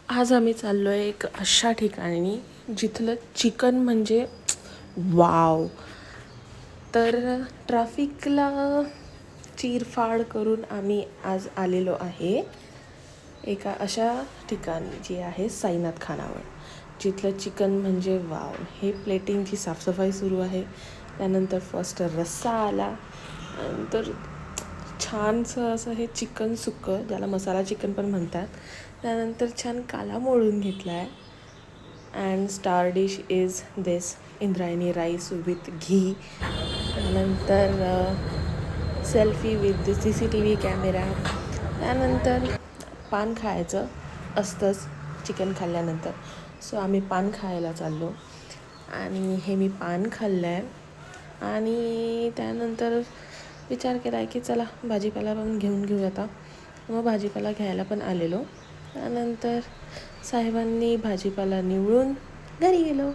आज आम्ही चाललो आहे एक अशा ठिकाणी जिथलं चिकन म्हणजे वाव. तर ट्रॅफिकला चीरफाड करून आम्ही आज आलेलो आहे एका अशा ठिकाणी जी आहे साईनाथ खानावळ, जिथलं चिकन म्हणजे वाव. हे प्लेटिंगची साफसफाई सुरू आहे. त्यानंतर फर्स्ट रस्सा आला, नंतर छानसं असं हे चिकन सुक्कं, ज्याला मसाला चिकन पण म्हणतात. त्यानंतर छान काला मोडून घेतला आहे. And star dish is this Indrayani rice with ghee. त्यानंतर सेल्फी विथ CCTV कॅमेरा. त्यानंतर पान खायचं असतंच चिकन खाल्ल्यानंतर. सो आम्ही पान खायला चाललो आणि हे मी पान खाल्लं आहे. आणि त्यानंतर विचार केला आहे की चला भाजीपाला पण घेऊन घेऊ आता. मग भाजीपाला घ्यायला पण आलेलो. त्यानंतर साहेबांनी भाजीपाला निवडून घरी गेलो.